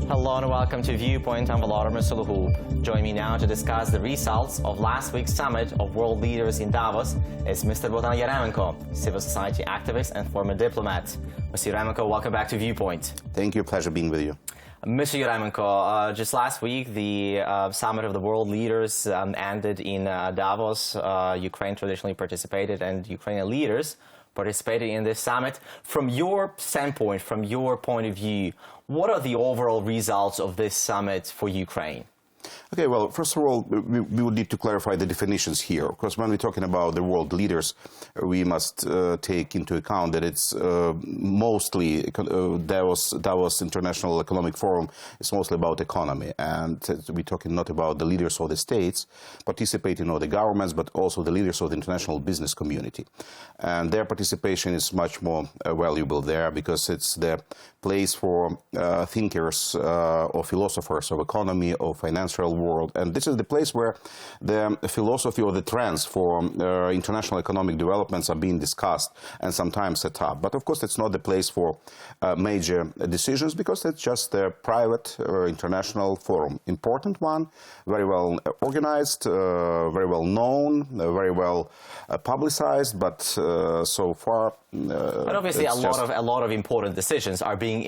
Hello and welcome to Viewpoint. I'm Volodymyr Solohub. Join me now to discuss the results of last week's summit of world leaders in Davos is Mr. Bohdan Yaremenko, civil society activist and former diplomat. Mr. Yaremenko, welcome back to Viewpoint. Thank you. Pleasure being with you. Mr. Yaremenko, just last week, the summit of the world leaders ended in Davos. Ukraine traditionally participated, and Ukrainian leaders participated in this summit. From your standpoint, from your point of view, what are the overall results of this summit for Ukraine? Okay, well, first of all, we would need to clarify the definitions here. Of course, when we're talking about the world leaders, we must take into account that it's mostly Davos International Economic Forum is mostly about economy. And we're talking not about the leaders of the states participating or the governments, but also the leaders of the international business community. And their participation is much more valuable there because it's the place for thinkers or philosophers of economy or financial world. And this is the place where the philosophy or the trends for international economic developments are being discussed and sometimes set up. But of course, it's not the place for major decisions because it's just a private international forum. Important one, very well organized, very well known, very well publicized, but so far but obviously a lot of important decisions are being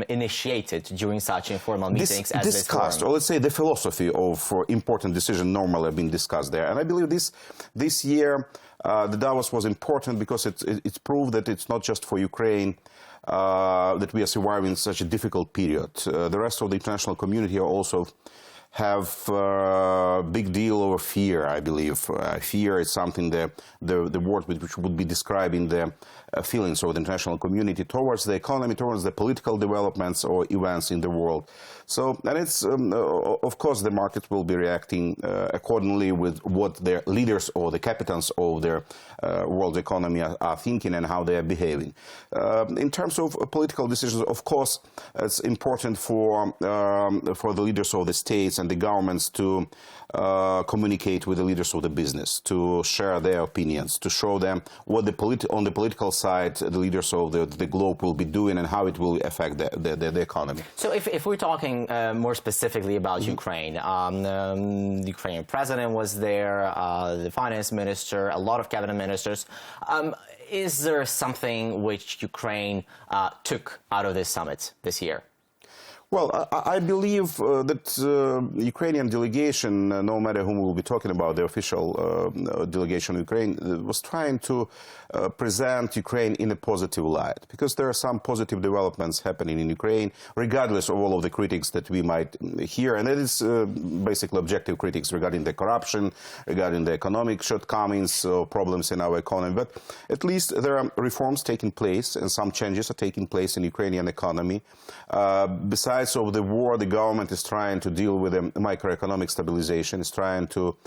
initiated during such informal meetings as this discussed, or let's say the philosophy of important decisions normally have been discussed there. And I believe this year the Davos was important because it's proved that it's not just for Ukraine that we are surviving such a difficult period. The rest of the international community also have a big deal over fear, I believe. Fear is something the word which would be describing the feelings of the international community towards the economy, towards the political developments or events in the world. So, and it's, of course, the market will be reacting accordingly with what their leaders or the captains of their world economy are thinking and how they are behaving. In terms of political decisions, of course, it's important for the leaders of the states and the governments to communicate with the leaders of the business, to share their opinions, to show them what on the political side the leaders of the globe will be doing and how it will affect the economy. So if we're talking more specifically about Ukraine, the Ukrainian president was there, the finance minister, a lot of cabinet ministers. Is there something which Ukraine took out of this summit this year? Well, I believe that Ukrainian delegation, no matter whom we'll be talking about, the official delegation of Ukraine, was trying to present Ukraine in a positive light, because there are some positive developments happening in Ukraine, regardless of all of the critics that we might hear. And it is basically objective critics regarding the corruption, regarding the economic shortcomings, problems in our economy. But at least there are reforms taking place and some changes are taking place in Ukrainian economy. Besides of the war, the government is trying to deal with microeconomic stabilization, is trying to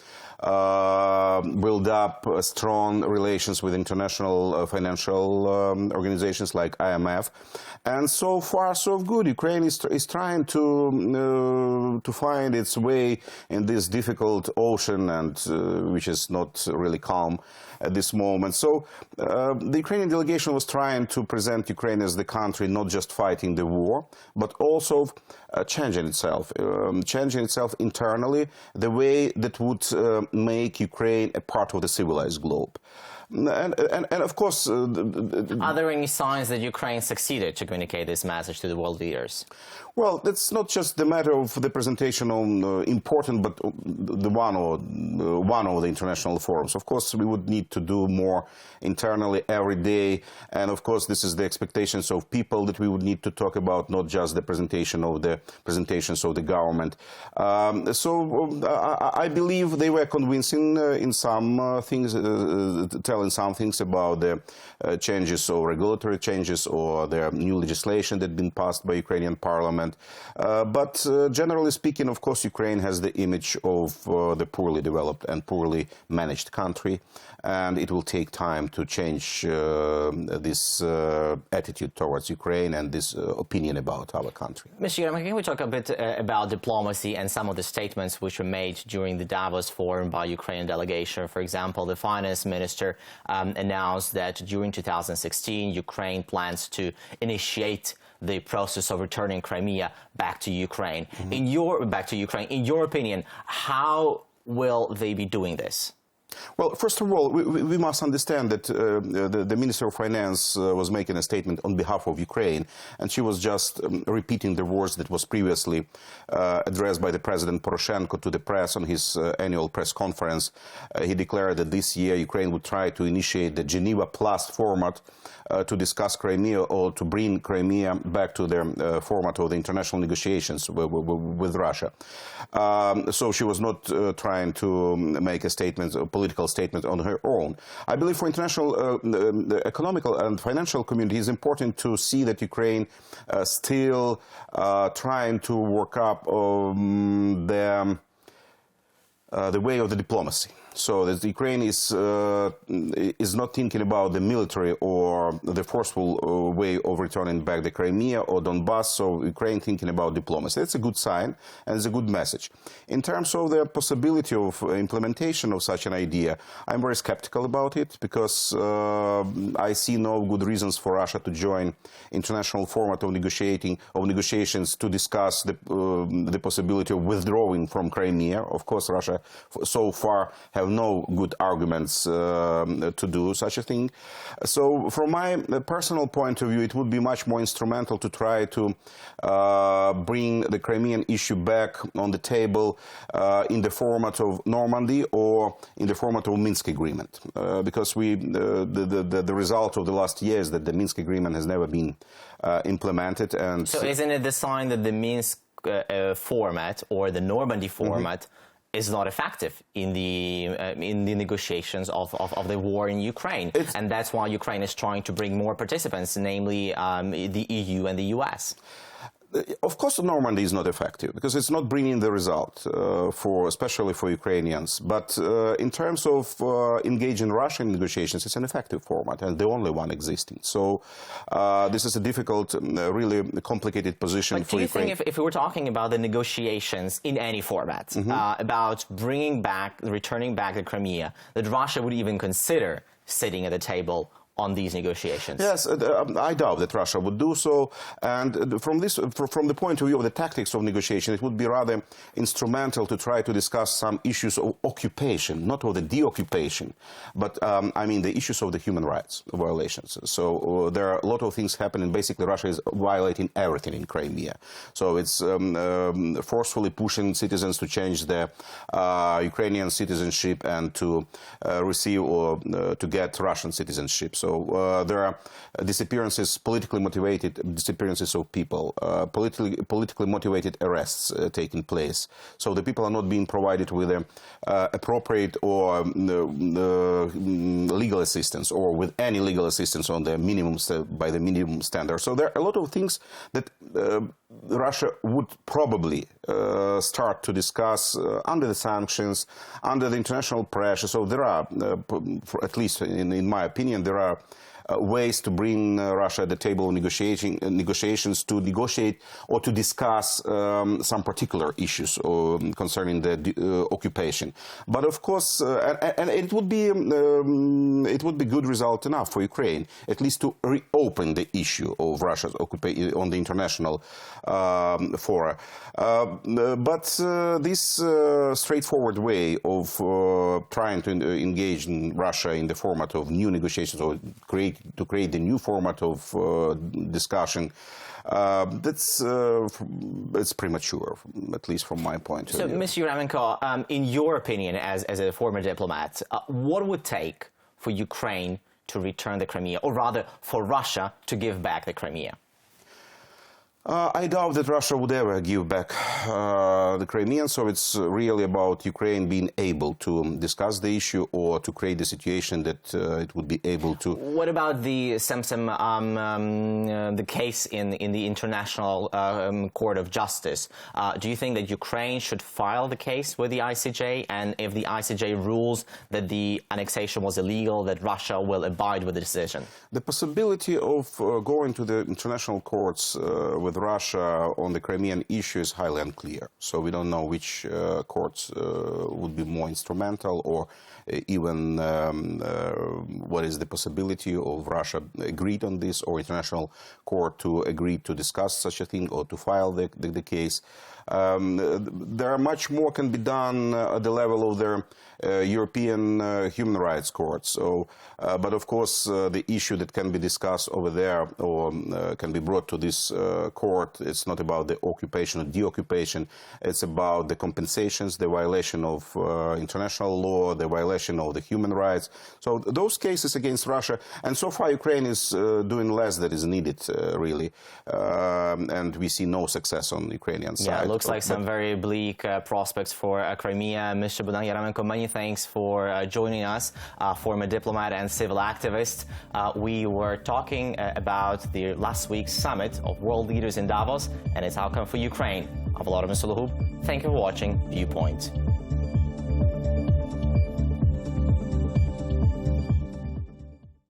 build up strong relations with international financial organizations like IMF. And so far, so good. Ukraine is trying to find its way in this difficult ocean, and which is not really calm at this moment. So the Ukrainian delegation was trying to present Ukraine as the country not just fighting the war, but also changing itself internally, the way that would make Ukraine a part of the civilized globe. And of course... Are there any signs that Ukraine succeeded to communicate this message to the world leaders? Well, it's not just the matter of the presentation on important, but the one of the international forums. Of course, we would need to do more internally every day. And of course, this is the expectations of people that we would need to talk about, not just the presentations of the government. So I believe they were convincing in some things, telling some things about the changes or regulatory changes or the new legislation that had been passed by Ukrainian parliament. But generally speaking, of course, Ukraine has the image of the poorly developed and poorly managed country, and it will take time to change this attitude towards Ukraine and this opinion about our country. Mr. Yaremenko, can we talk a bit about diplomacy and some of the statements which were made during the Davos forum by Ukrainian delegation? For example, the finance minister announced that during 2016, Ukraine plans to initiate the process of returning Crimea back to Ukraine. In your opinion, how will they be doing this? Well, first of all, we must understand that the Minister of Finance was making a statement on behalf of Ukraine, and she was just repeating the words that was previously addressed by the President Poroshenko to the press on his annual press conference. He declared that this year Ukraine would try to initiate the Geneva Plus format to discuss Crimea or to bring Crimea back to the format of the international negotiations with Russia. So she was not trying to make a statement, a political statement on her own. I believe for international the economical and financial community, it's important to see that Ukraine still trying to work up the way of the diplomacy. So that Ukraine is not thinking about the military or the forceful way of returning back the Crimea or Donbass. So Ukraine thinking about diplomacy. That's a good sign and it's a good message. In terms of the possibility of implementation of such an idea, I'm very skeptical about it because I see no good reasons for Russia to join international format of negotiations to discuss the possibility of withdrawing from Crimea. Of course, Russia so far have no good arguments to do such a thing. So from my personal point of view, it would be much more instrumental to try to bring the Crimean issue back on the table in the format of Normandy or in the format of Minsk agreement. Because the result of the last year is that the Minsk agreement has never been implemented. And so isn't it the sign that the Minsk format or the Normandy format is not effective in the negotiations of the war in Ukraine, and that's why Ukraine is trying to bring more participants, namely the EU and the US? Of course, Normandy is not effective because it's not bringing the result, especially for Ukrainians. But in terms of engaging Russian negotiations, it's an effective format and the only one existing. So this is a difficult, really complicated position for Ukraine. Do you think if we were talking about the negotiations in any format, about returning back the Crimea, that Russia would even consider sitting at the table on these negotiations? Yes, I doubt that Russia would do so. And from the point of view of the tactics of negotiation, it would be rather instrumental to try to discuss some issues of occupation, not of the deoccupation, but I mean the issues of the human rights violations. So there are a lot of things happening. Basically, Russia is violating everything in Crimea. So it's forcefully pushing citizens to change their Ukrainian citizenship and to receive or to get Russian citizenship. So there are disappearances, politically motivated disappearances of people, politically motivated arrests taking place. So the people are not being provided with appropriate or legal assistance or with any legal assistance on the by the minimum standard. So there are a lot of things that Russia would probably start to discuss under the sanctions, under the international pressure. So there are, at least in my opinion, there are ways to bring Russia at the table of negotiations to negotiate or to discuss some particular issues concerning the occupation. But of course, and it would be good result enough for Ukraine, at least to reopen the issue of Russia's occupation on the international fora. But this straightforward way of trying to engage in Russia in the format of new negotiations or to create the new format of discussion, it's premature, at least from my point of view. So, Mr. Yaremenko, in your opinion, as a former diplomat, what would it take for Ukraine to return the Crimea, or rather for Russia to give back the Crimea? I doubt that Russia would ever give back the Crimean, so it's really about Ukraine being able to discuss the issue or to create the situation that it would be able to. What about the the case in the International Court of Justice? Do you think that Ukraine should file the case with the ICJ, and if the ICJ rules that the annexation was illegal, that Russia will abide with the decision? The possibility of going to the international courts with with Russia on the Crimean issue is highly unclear. So we don't know which courts would be more instrumental, or even what is the possibility of Russia agreed on this, or international court to agree to discuss such a thing or to file the case. There are much more can be done at the level of the European human rights court. So, but of course, the issue that can be discussed over there or can be brought to this court, it's not about the occupation or deoccupation. It's about the compensations, the violation of international law, the violation of the human rights. So those cases against Russia, and so far Ukraine is doing less than is needed, really, and we see no success on the Ukrainian side. Yeah, it looks like some very bleak prospects for Crimea. Mr. Bohdan Yaremenko, many thanks for joining us, former diplomat and civil activist. We were talking about the last week's summit of world leaders in Davos and its outcome for Ukraine. I'm Volodymyr Solohub. Thank you for watching Viewpoint.